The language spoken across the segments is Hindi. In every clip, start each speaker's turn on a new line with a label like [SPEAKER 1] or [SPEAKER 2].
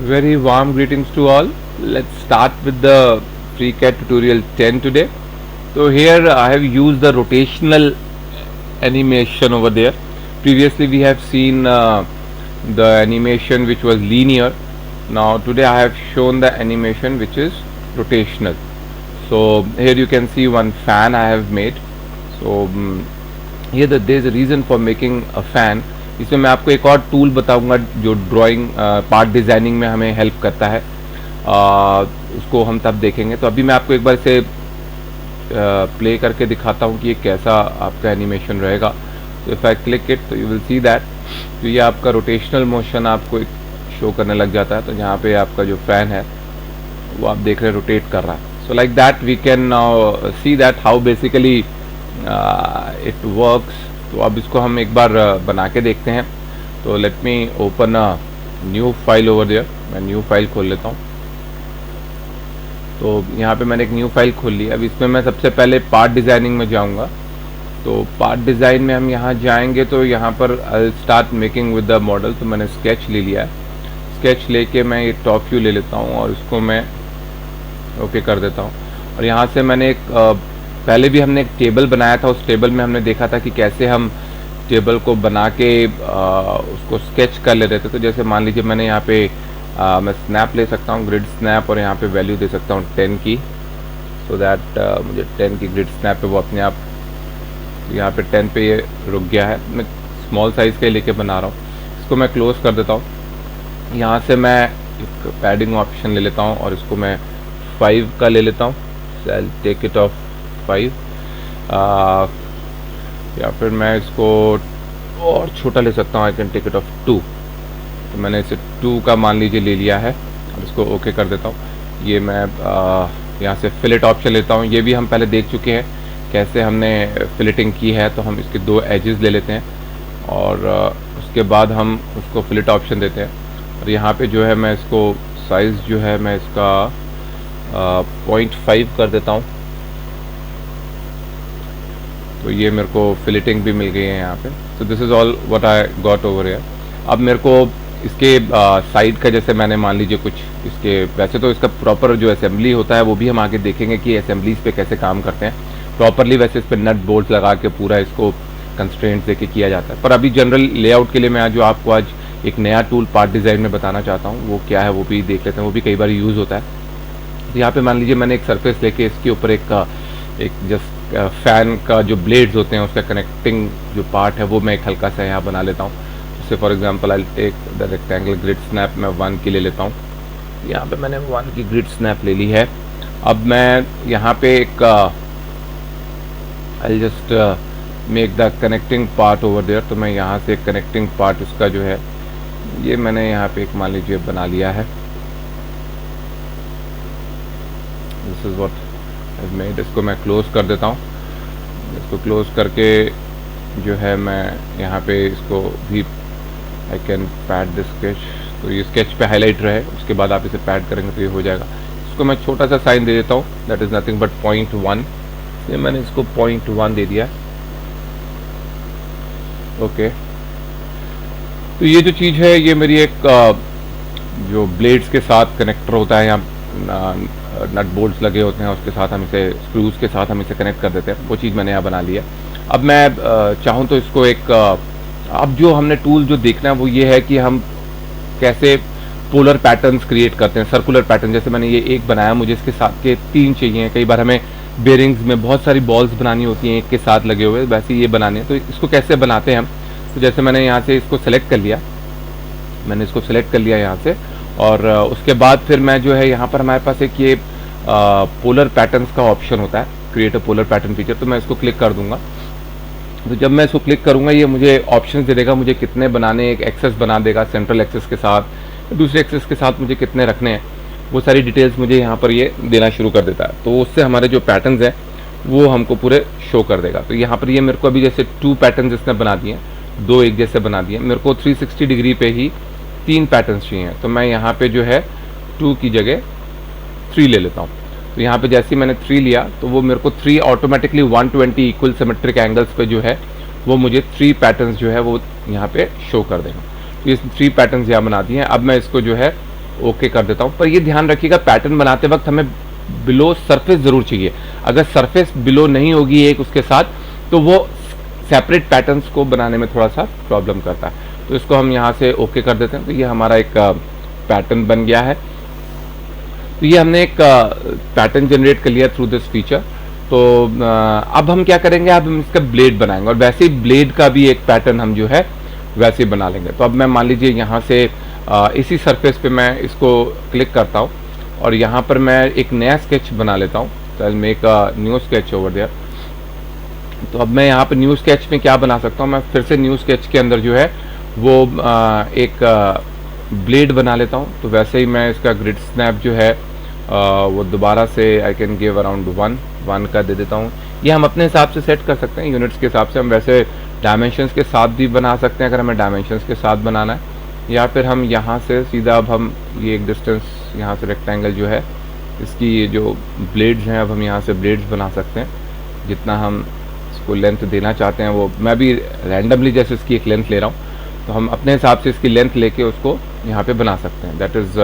[SPEAKER 1] Very warm greetings to all. Let's start with the FreeCAD tutorial 10 today. So here I have used the rotational animation over there. Previously we have seen the animation which was linear. Now today I have shown the animation which is rotational. So here you can see one fan I have made. So here there is a reason for making a fan. इसमें मैं आपको एक और टूल बताऊंगा जो ड्राइंग पार्ट डिज़ाइनिंग में हमें हेल्प करता है, उसको हम तब देखेंगे। तो अभी मैं आपको एक बार इसे प्ले करके दिखाता हूँ कि ये कैसा आपका एनिमेशन रहेगा। तो इफ़ आई क्लिक इट तो यू विल सी दैट, तो ये आपका रोटेशनल मोशन आपको एक शो करने लग जाता है। तो यहाँ पे आपका जो फैन है वो आप देख रहे हैं रोटेट कर रहा है। So like that we can now see that how basically it works. तो अब इसको हम एक बार बना के देखते हैं। तो let me open a new file over there. मैं न्यू फाइल खोल लेता हूँ। तो यहाँ पे मैंने एक न्यू फाइल खोल ली। अब इसमें मैं सबसे पहले पार्ट डिज़ाइनिंग में जाऊँगा। तो पार्ट डिज़ाइन में हम यहाँ जाएंगे तो यहाँ पर I start making with the model. तो मैंने स्केच ले लिया है। स्केच लेके मैं ये टॉप व्यू ले लेता हूँ और इसको मैं ओके कर देता हूँ। और यहाँ से मैंने एक पहले भी हमने एक टेबल बनाया था। उस टेबल में हमने देखा था कि कैसे हम टेबल को बना के उसको स्केच कर ले रहे थे। तो जैसे मान लीजिए मैंने यहाँ पे मैं स्नैप ले सकता हूँ, ग्रिड स्नैप, और यहाँ पे वैल्यू दे सकता हूँ 10 की। सो दैट मुझे 10 की ग्रिड स्नैप पे वो अपने आप यहाँ पे 10 पे ये रुक गया है। मैं स्मॉल साइज़ का लेके बना रहा हूँ। इसको मैं क्लोज कर देता हूँ। यहाँ से मैं एक पैडिंग ऑप्शन ले लेता हूँ और इसको मैं 5 का ले लेता हूँ। आई टेक इट ऑफ 5, या फिर मैं इसको और छोटा ले सकता हूँ। I can take it off 2। तो मैंने इसे 2 का मान लीजिए ले लिया है और इसको ओके कर देता हूँ। ये मैं यहाँ से फिलेट ऑप्शन लेता हूँ। ये भी हम पहले देख चुके हैं कैसे हमने फिलेटिंग की है। तो हम इसके 2 एजेस ले लेते हैं और उसके बाद हम उसको फिलेट ऑप्शन देते हैं। और यहाँ पे जो है मैं इसको साइज़ जो है मैं इसका 0.5 कर देता हूँ। तो ये मेरे को फिलेटिंग भी मिल गई है यहाँ पे। So this is all what I got over here. अब मेरे को इसके साइड का जैसे मैंने मान लीजिए कुछ इसके, वैसे तो इसका प्रॉपर जो असेंबली होता है वो भी हम आगे देखेंगे कि असेंबलीज पे कैसे काम करते हैं प्रॉपरली। वैसे इस पर नट बोल्ट लगा के पूरा इसको कंस्ट्रेंट्स देके किया जाता है। पर अभी जनरल लेआउट के लिए मैं जो आपको आज एक नया टूल पार्ट डिज़ाइन में बताना चाहता हूँ वो क्या है वो भी देख लेते हैं। वो भी कई बार यूज़ होता है। तो यहाँ पे मान लीजिए मैंने एक सरफेस लेके इसके ऊपर एक जस्ट फैन का जो ब्लेड्स होते हैं उसका कनेक्टिंग जो पार्ट है वो मैं एक हल्का सा यहाँ बना लेता हूँ। जैसे for example I take the rectangle grid snap, मैं 1 की ले लेता हूँ। यहाँ पे मैंने 1 की ग्रिड स्नैप ले ली है। अब मैं यहाँ पे एक I just make the connecting part over there. तो मैं यहाँ से कनेक्टिंग पार्ट उसका जो है ये मैंने यहाँ पे एक मान लीजिए बना लिया है। This is what made. इसको मैं क्लोज कर देता हूँ। इसको क्लोज करके जो है मैं यहाँ पे इसको भी I can pad this sketch. तो ये स्केच पे हाईलाइट रहे, उसके बाद आप इसे पैड करेंगे तो ये हो जाएगा। इसको मैं छोटा सा साइन दे देता हूँ, दैट इज़ नथिंग बट 0.1। ये मैंने इसको 0.1 दे दिया। ओके, तो ये जो चीज़ है ये मेरी एक जो ब्लेड्स के साथ कनेक्टर होता है, यहाँ नट बोल्ट्स लगे होते हैं, उसके साथ हम इसे स्क्रूज के साथ हम इसे कनेक्ट कर देते हैं। वो चीज़ मैंने यहाँ बना लिया। अब मैं चाहूँ तो इसको एक अब जो हमने टूल जो देखना है वो ये है कि हम कैसे पोलर पैटर्न्स क्रिएट करते हैं, सर्कुलर पैटर्न। जैसे मैंने ये एक बनाया, मुझे इसके साथ के 3 चाहिए। कई बार हमें बेरिंग्स में बहुत सारी बॉल्स बनानी होती हैं एक के साथ लगे हुए, वैसे ये बनाने हैं। तो इसको कैसे बनाते हैं हम, तो जैसे मैंने यहाँ से इसको सेलेक्ट कर लिया, मैंने इसको सेलेक्ट कर लिया यहाँ से। और उसके बाद फिर मैं जो है यहाँ पर हमारे पास एक ये पोलर पैटर्न्स का ऑप्शन होता है, create a polar pattern feature. तो मैं इसको क्लिक कर दूंगा। तो जब मैं इसको क्लिक करूंगा ये मुझे ऑप्शंस दे देगा, मुझे कितने बनाने, एक एक्सेस बना देगा सेंट्रल एक्सेस के साथ, दूसरे एक्सेस के साथ मुझे कितने रखने हैं, वो सारी डिटेल्स मुझे यहाँ पर ये देना शुरू कर देता है। तो उससे हमारे जो पैटर्न्स हैं वो हमको पूरे शो कर देगा। तो यहाँ पर ये मेरे को अभी जैसे 2 पैटर्न इसने बना दिए, 2 एक जैसे बना दिए। मेरे को 360 डिग्री पे ही 3 पैटर्न्स चाहिए। तो मैं यहाँ पे जो है 2 की जगह 3 ले लेता हूँ। तो यहाँ पे जैसे ही मैंने 3 लिया तो वो मेरे को 3 ऑटोमेटिकली 120 इक्वल सिमेट्रिक एंगल्स पे जो है वो मुझे 3 पैटर्न्स जो है वो यहाँ पे शो कर देगा। तो ये 3 पैटर्न्स यहाँ बना दिए हैं। अब मैं इसको जो है ओके कर देता हूँ। पर ये ध्यान रखिएगा पैटर्न बनाते वक्त हमें बिलो सरफेस ज़रूर चाहिए। अगर सरफेस बिलो नहीं होगी एक उसके साथ तो वो सेपरेट पैटर्न्स को बनाने में थोड़ा सा प्रॉब्लम करता है। तो इसको हम यहाँ से ओके कर देते हैं। तो ये हमारा एक पैटर्न बन गया है। तो ये हमने एक पैटर्न जनरेट कर लिया थ्रू दिस फीचर। तो अब हम क्या करेंगे, अब हम इसका ब्लेड बनाएंगे और वैसे ही ब्लेड का भी एक पैटर्न हम जो है वैसे ही बना लेंगे। तो अब मैं मान लीजिए यहाँ से इसी सरफेस पे मैं इसको क्लिक करता हूँ और यहाँ पर मैं एक नया स्केच बना लेता हूँ। तो I make a new sketch over there. तो अब मैं यहाँ पे न्यू स्केच में क्या बना सकता हूँ, मैं फिर से न्यू स्केच के अंदर जो है वो एक ब्लेड बना लेता हूँ। तो वैसे ही मैं इसका ग्रिड स्नैप जो है वो दोबारा से आई कैन गिव अराउंड 1 का दे देता हूँ। ये हम अपने हिसाब से सेट कर सकते हैं, यूनिट्स के हिसाब से। हम वैसे डायमेंशंस के साथ भी बना सकते हैं अगर हमें डायमेंशंस के साथ बनाना है, या फिर हम यहाँ से सीधा अब हम ये एक डिस्टेंस यहाँ से रेक्टेंगल जो है इसकी ये जो ब्लेड्स हैं, अब हम यहाँ से ब्लेड्स बना सकते हैं। जितना हम इसको लेंथ देना चाहते हैं वो मैं भी रैंडमली जैसे इसकी एक लेंथ ले रहा हूँ, तो हम अपने हिसाब से इसकी लेंथ लेके उसको यहाँ पे बना सकते हैं। दैट इज़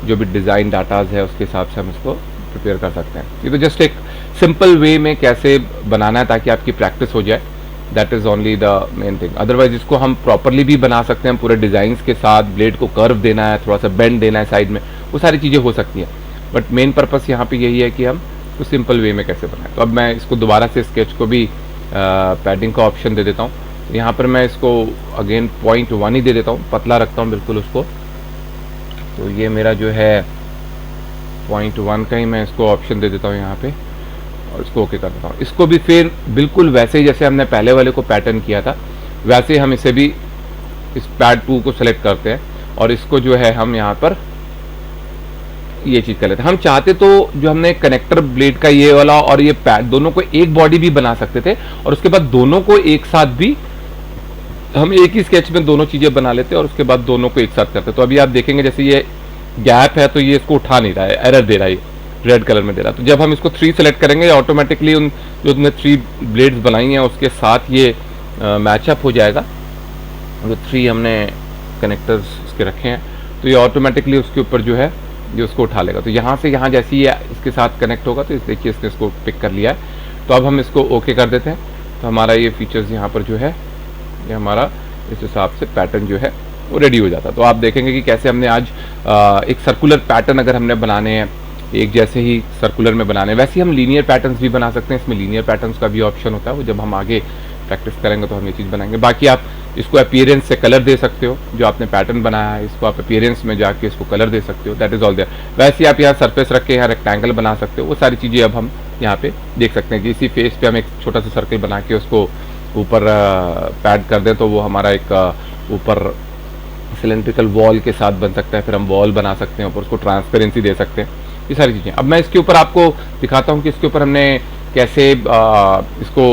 [SPEAKER 1] जो भी डिज़ाइन डाटाज है उसके हिसाब से हम इसको प्रिपेयर कर सकते हैं। ये तो जस्ट एक सिंपल वे में कैसे बनाना है ताकि आपकी प्रैक्टिस हो जाए, that is only the main thing. Otherwise इसको हम प्रॉपरली भी बना सकते हैं पूरे डिज़ाइंस के साथ। ब्लेड को कर्व देना है, थोड़ा सा बेंड देना है साइड में, वो सारी चीज़ें हो सकती हैं। बट मेन पर्पस यहाँ पे यही है कि हम तो सिंपल वे में कैसे बनाएं। तो अब मैं इसको दोबारा से स्केच को भी पैडिंग का ऑप्शन दे देता हूँ। यहाँ पर मैं इसको अगेन 0.1 ही दे देता हूँ, पतला रखता हूँ बिल्कुल उसको। तो ये मेरा जो है 0.1 का ही मैं इसको ऑप्शन दे देता हूँ यहाँ पे और इसको ओके कर देता हूँ। इसको भी फिर बिल्कुल वैसे ही जैसे हमने पहले वाले को पैटर्न किया था वैसे हम इसे भी इस पैड 2 को सेलेक्ट करते हैं और इसको जो है हम यहाँ पर ये चीज़ कर लेते हैं। हम चाहते तो जो हमने कनेक्टर ब्लेड का ये वाला और ये पैड दोनों को एक बॉडी भी बना सकते थे और उसके बाद दोनों को एक साथ भी हम एक ही स्केच में दोनों चीज़ें बना लेते और उसके बाद दोनों को एक साथ करते। तो अभी आप देखेंगे जैसे ये गैप है तो ये इसको उठा नहीं रहा है, एरर दे रहा है, रेड कलर में दे रहा है। तो जब हम इसको 3 सेलेक्ट करेंगे ऑटोमेटिकली उन जो हमने 3 ब्लेड्स बनाई हैं उसके साथ ये मैचअप हो जाएगा। जो 3 हमने कनेक्टर्स इसके रखे हैं तो ये ऑटोमेटिकली उसके ऊपर जो है ये उसको उठा लेगा। तो यहाँ से यहाँ जैसे ये इसके साथ कनेक्ट होगा तो देखिए इसने इसको पिक कर लिया है। तो अब हम इसको ओके कर देते हैं। तो हमारा ये फीचर्स यहाँ पर जो है ये हमारा इस हिसाब से पैटर्न जो है वो रेडी हो जाता है। तो आप देखेंगे कि कैसे हमने आज एक सर्कुलर पैटर्न अगर हमने बनाने हैं एक जैसे ही सर्कुलर में बनाने, वैसे ही हम लीनियर पैटर्न्स भी बना सकते हैं। इसमें लीनियर पैटर्न्स का भी ऑप्शन होता है, वो जब हम आगे प्रैक्टिस करेंगे तो हम ये चीज़ बनाएंगे। बाकी आप इसको अपीयरेंस से कलर दे सकते हो, जो आपने पैटर्न बनाया है इसको आप अपीयरेंस में जाके इसको कलर दे सकते हो, दैट इज़ ऑल देयर। वैसे आप यहाँ सरफेस रख के यहाँ रेक्टेंगल बना सकते हो, वो सारी चीज़ें अब हम यहाँ पे देख सकते हैं कि इसी फेस पे हम एक छोटा सा सर्कल बना के उसको ऊपर पैड कर दें तो वो हमारा एक ऊपर सिलेंड्रिकल वॉल के साथ बन सकता है। फिर हम वॉल बना सकते हैं ऊपर, उसको ट्रांसपेरेंसी दे सकते हैं, ये सारी चीज़ें। अब मैं इसके ऊपर आपको दिखाता हूँ कि इसके ऊपर हमने कैसे इसको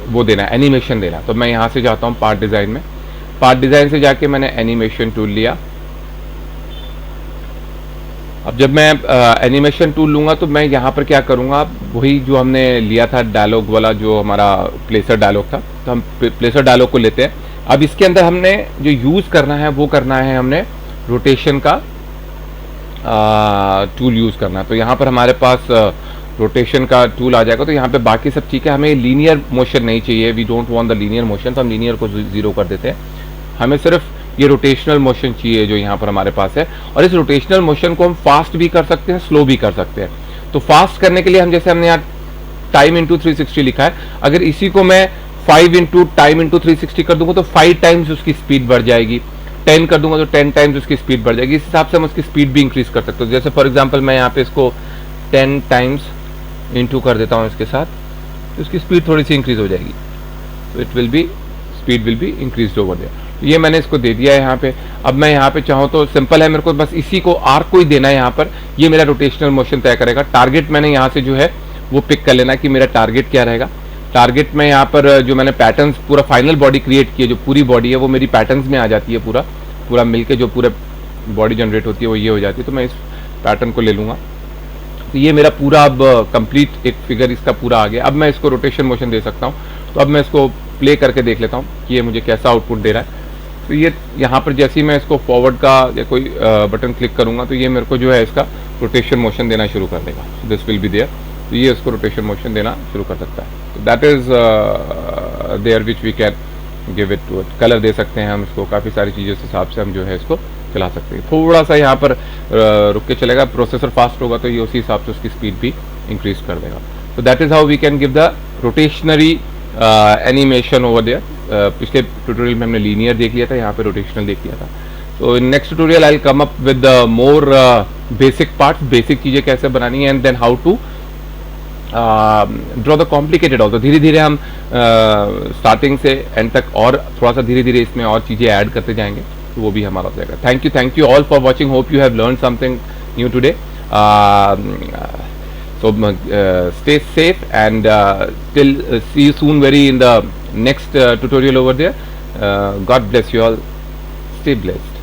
[SPEAKER 1] वो देना है, एनिमेशन देना है। तो मैं यहाँ से जाता हूँ पार्ट डिज़ाइन में, पार्ट डिज़ाइन से जाके मैंने एनिमेशन टूल लिया। अब जब मैं एनिमेशन टूल लूँगा तो मैं यहाँ पर क्या करूँगा, वही जो हमने लिया था डायलॉग वाला जो हमारा प्लेसर डायलॉग था, तो हम प्लेसर डायलॉग को लेते हैं। अब इसके अंदर हमने जो यूज़ करना है वो करना है हमने रोटेशन का टूल यूज़ करना है। तो यहाँ पर हमारे पास रोटेशन का टूल आ जाएगा। तो यहाँ पे बाकी सब ठीक है, हमें लीनियर मोशन नहीं चाहिए, we don't want the linear motion, तो हम लीनियर को 0 कर देते हैं। हमें सिर्फ ये रोटेशनल मोशन चाहिए जो यहाँ पर हमारे पास है। और इस रोटेशनल मोशन को हम फास्ट भी कर सकते हैं, स्लो भी कर सकते हैं। तो फास्ट करने के लिए हम जैसे हमने यहाँ टाइम इंटू 360 लिखा है, अगर इसी को मैं 5 इंटू टाइम इंटू 360 कर दूंगा तो 5 टाइम्स उसकी स्पीड बढ़ जाएगी। 10 कर दूंगा तो 10 टाइम्स उसकी स्पीड बढ़ जाएगी। इस हिसाब से हम उसकी स्पीड भी इंक्रीज कर सकते हो। जैसे फॉर एग्जांपल मैं यहाँ पे इसको 10 टाइम्स इंटू कर देता हूँ इसके साथ, तो इसकी स्पीड थोड़ी सी इंक्रीज हो जाएगी। तो it will be speed will be increase over there. ये मैंने इसको दे दिया है यहाँ पे। अब मैं यहाँ पे चाहूँ तो सिंपल है, मेरे को बस इसी को आर्क को ही देना है यहाँ पर, ये मेरा रोटेशनल मोशन तय करेगा। टारगेट मैंने यहाँ से जो है वो पिक कर लेना कि मेरा टारगेट क्या रहेगा। टारगेट में यहाँ पर जो मैंने पैटर्न्स पूरा फाइनल बॉडी क्रिएट की है, जो पूरी बॉडी है वो मेरी पैटर्न्स में आ जाती है, पूरा मिलके जो पूरे बॉडी जनरेट होती है वो ये हो जाती है। तो मैं इस पैटर्न को ले लूँगा, तो ये मेरा पूरा अब कंप्लीट एक फिगर इसका पूरा आ गया। अब मैं इसको रोटेशन मोशन दे सकता हूँ। तो अब मैं इसको प्ले करके देख लेता हूँ कि ये मुझे कैसा आउटपुट दे रहा है। तो ये यहाँ पर जैसे ही मैं इसको फॉरवर्ड का या कोई बटन क्लिक करूँगा तो ये मेरे को जो है इसका रोटेशन मोशन देना शुरू कर देगा. This will be there. तो ये इसको रोटेशन मोशन देना शुरू कर सकता है. तो that is there which we can give it to it. Colour दे सकते हैं हम इसको, काफ़ी सारी चीज़ों के हिसाब से हम जो है इसको चला सकते हैं. थोड़ा सा यहाँ पर रुक के चलेगा. प्रोसेसर फास्ट होगा तो ये उसी हिसाब से उसकी स्पीड भी इंक्रीज कर देगा. तो that is how we can give the rotationary animation over there. पिछले ट्यूटोरियल में हमने लीनियर देख लिया था, यहाँ पे रोटेशनल देख लिया था. तो in next tutorial I will come up with more basic parts, basic चीज़ें कैसे बनानी है, and then how to draw the complicated also. धीरे धीरे हम स्टार्टिंग से एंड तक और थोड़ा सा धीरे धीरे इसमें और चीज़ें ऐड करते जाएंगे, तो वो भी हमारा हो जाएगा. Thank you all for watching. Hope you have learn something new today. So stay safe and till see you soon very in the next tutorial over there. God bless you all. Stay blessed.